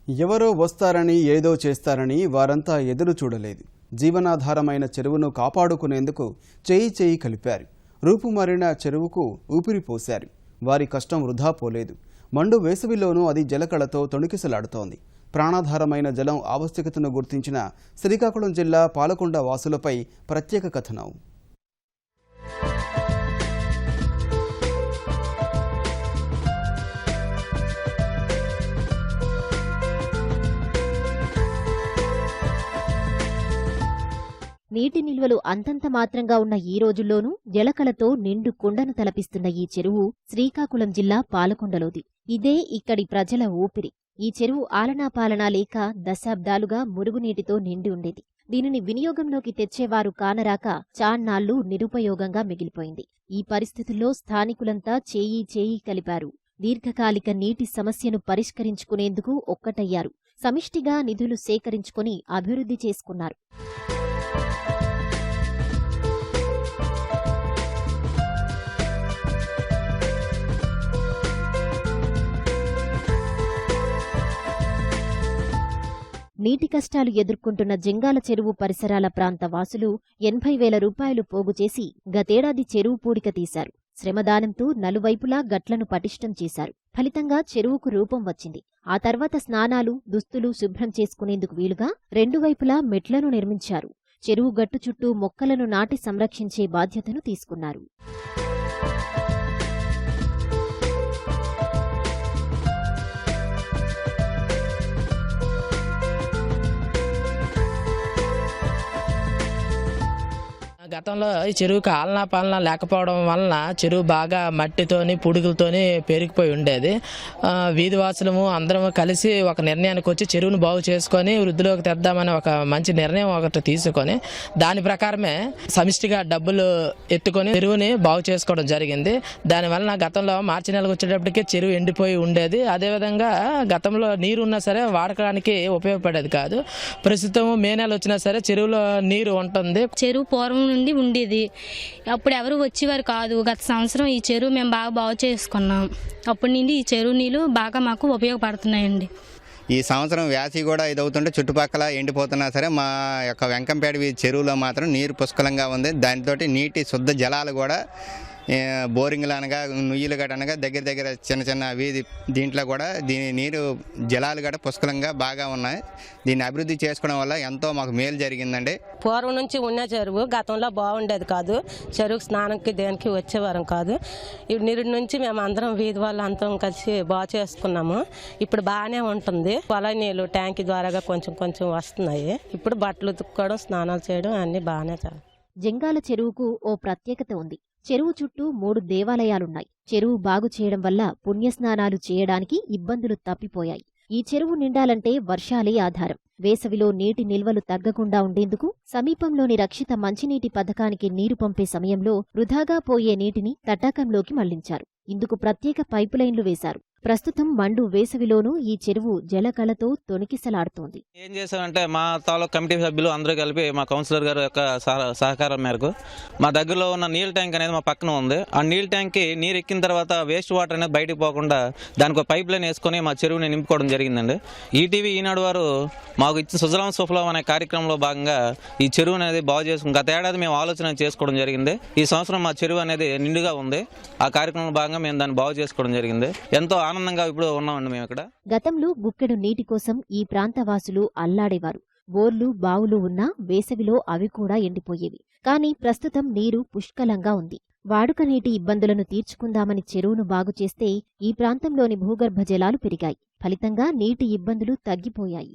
ఎవరో వస్తారని ఏదో చేస్తారని వారంతా ఎదురు చూడలేదు. జీవనాధారమైన చెరువును కాపాడుకునేందుకు చేయి కలిపారు. రూపుమారిన చెరువుకు ఊపిరి పోశారు. వారి కష్టం వృధా పోలేదు. మండు వేసవిలోనూ అది జలకళతో తొణికిసలాడుతోంది. ప్రాణాధారమైన జలం ఆవశ్యకతను గుర్తించిన శ్రీకాకుళం జిల్లా పాలకొండ వాసులపై ప్రత్యేక కథనం. నీటి నిల్వలు అంతంత మాత్రంగా ఉన్న ఈ రోజుల్లోనూ జలకళతో నిండు కుండను తలపిస్తున్న ఈ చెరువు శ్రీకాకుళం జిల్లా పాలకొండలోది. ఇదే ఇక్కడి ప్రజల ఊపిరి. ఈ చెరువు ఆలనాపాలనా లేక దశాబ్దాలుగా మురుగునీటితో నిండి ఉండేది. దీనిని వినియోగంలోకి తెచ్చేవారు కానరాక చాన్నాళ్లు నిరుపయోగంగా మిగిలిపోయింది. ఈ పరిస్థితుల్లో స్థానికులంతా చేయి కలిపారు. దీర్ఘకాలిక నీటి సమస్యను పరిష్కరించుకునేందుకు ఒక్కటయ్యారు. సమిష్టిగా నిధులు సేకరించుకుని అభివృద్ధి చేసుకున్నారు. నీటి కష్టాలు ఎదుర్కొంటున్న జంగాల చెరువు పరిసరాల ప్రాంత వాసులు 80,000 రూపాయలు పోగుచేసి గతేడాది చెరువు పూడిక తీశారు. శ్రమదానంతో నలువైపులా గట్లను పటిష్టం చేశారు. ఫలితంగా చెరువుకు రూపం వచ్చింది. ఆ తర్వాత స్నానాలు, దుస్తులు శుభ్రం చేసుకునేందుకు వీలుగా 2 వైపులా మెట్లను నిర్మించారు. చెరువు గట్టు చుట్టూ మొక్కలను నాటి సంరక్షించే బాధ్యతను తీసుకున్నారు. గతంలో ఈ చెరువుకి ఆలనా పాలనా లేకపోవడం వలన చెరువు బాగా మట్టితోని పుడుగులతోని పెరిగిపోయి ఉండేది. వీధివాసులము అందరం కలిసి ఒక నిర్ణయానికి వచ్చి చెరువును బాగు చేసుకొని వృద్ధిలోకి తెద్దామని ఒక మంచి నిర్ణయం ఒకటి తీసుకొని దాని ప్రకారమే సమిష్టిగా డబ్బులు ఎత్తుకొని చెరువుని బాగు చేసుకోవడం జరిగింది. దానివలన గతంలో మార్చి నెలకు వచ్చేటప్పటికే చెరువు ఎండిపోయి ఉండేది. అదేవిధంగా గతంలో నీరు ఉన్నా సరే వాడకానికి ఉపయోగపడేది కాదు. ప్రస్తుతం మే నెల వచ్చినా సరే చెరువులో నీరు ఉంటుంది. చెరువు పూర్వం నుండి ఉండేది. అప్పుడు ఎవరు వచ్చేవారు కాదు. గత సంవత్సరం ఈ చెరువు మేము బాగు చేసుకున్నాం. అప్పటి నుండి ఈ చెరువు నీళ్ళు బాగా మాకు ఉపయోగపడుతున్నాయండి. ఈ సంవత్సరం వేసవి కూడా ఇదవుతుంటే చుట్టుపక్కల ఎండిపోతున్నా సరే మా యొక్క వెంకంపేట చెరువులో మాత్రం నీరు పుష్కలంగా ఉంది. దానితో నీటి శుద్ధ జలాలు కూడా బోరింగ్లు అనగా నుయ్యిలు గడ అనగా దగ్గర చిన్న వీధి దీంట్లో కూడా దీని నీరు జలాలు గడ పుష్కలంగా బాగా ఉన్నాయి. దీన్ని అభివృద్ధి చేసుకోవడం వల్ల ఎంతో మాకు మేలు జరిగిందండి. పూర్వం నుంచి ఉన్న చెరువు గతంలో బాగుండేది కాదు. చెరువుకు స్నానంకి దేనికి వచ్చేవారం కాదు. ఇప్పుడు నీరు నుంచి మేము అందరం వీధి వాళ్ళు అంతం కలిసి బాగు చేసుకున్నాము. ఇప్పుడు బాగానే ఉంటుంది. పొల నీళ్ళు ట్యాంక్ ద్వారాగా కొంచెం వస్తున్నాయి. ఇప్పుడు బట్టలు ఉతుక్కోవడం, స్నానాలు చేయడం అన్ని బాగానే. జంగాల చెరువుకు ఓ ప్రత్యేకత ఉంది. చెరువు చుట్టూ 3 దేవాలయాలున్నాయి. చెరువు బాగు చేయడం వల్ల పుణ్యస్నానాలు చేయడానికి ఇబ్బందులు తప్పిపోయాయి. ఈ చెరువు నిండాలంటే వర్షాలే ఆధారం. వేసవిలో నీటి నిల్వలు తగ్గకుండా ఉండేందుకు సమీపంలోని రక్షిత మంచినీటి పథకానికి నీరు పంపే సమయంలో వృధాగా పోయే నీటిని తటాకంలోకి మళ్లించారు. ఇందుకు ప్రత్యేక పైపులైన్లు వేశారు. ప్రస్తుతం మండు వేసవిలోనూ ఈ చెరువు జలకళతో తొణికిసలాడుతోంది. ఏం చేశారంటే మా తాలూకు కమిటీ సభ్యులు అందరూ కలిపి మా కౌన్సిలర్ గారు యొక్క సహకారం మేరకు మా దగ్గరలో ఉన్న నీళ్ళ ట్యాంక్ అనేది మా పక్కన ఉంది. ఆ నీళ్ళ ట్యాంక్కి నీరు ఎక్కిన తర్వాత వేస్ట్ వాటర్ అనేది బయటకు పోకుండా దానికి ఒక పైప్ లైన్ వేసుకొని మా చెరువుని నింపుకోవడం జరిగిందండి. ఈటీవీ ఈనాడు వారు మాకు ఇచ్చిన సుజలాం సుఫలాం అనే కార్యక్రమంలో భాగంగా ఈ చెరువు అనేది బాగు చేసుకుని గత ఏడాది మేము ఆలోచన చేసుకోవడం జరిగింది. ఈ సంవత్సరం మా చెరువు అనేది నిండుగా ఉంది. ఆ కార్యక్రమంలో భాగంగా మేము దాన్ని బాగు చేసుకోవడం జరిగింది. ఎంతో ఆనందంగా ఇప్పుడు ఉన్నామండి మేము ఇక్కడ. గతంలో గుక్కెడు నీటి కోసం ఈ ప్రాంతవాసులు అల్లాడేవారు. బోర్లు, బావులు ఉన్నా వేసవిలో అవి కూడా ఎండిపోయేవి. కానీ ప్రస్తుతం నీరు పుష్కలంగా ఉంది. వాడుక నీటి ఇబ్బందులను తీర్చుకుందామని చెరువును బాగు చేస్తే ఈ ప్రాంతంలోని భూగర్భ జలాలు పెరిగాయి. ఫలితంగా నీటి ఇబ్బందులు తగ్గిపోయాయి.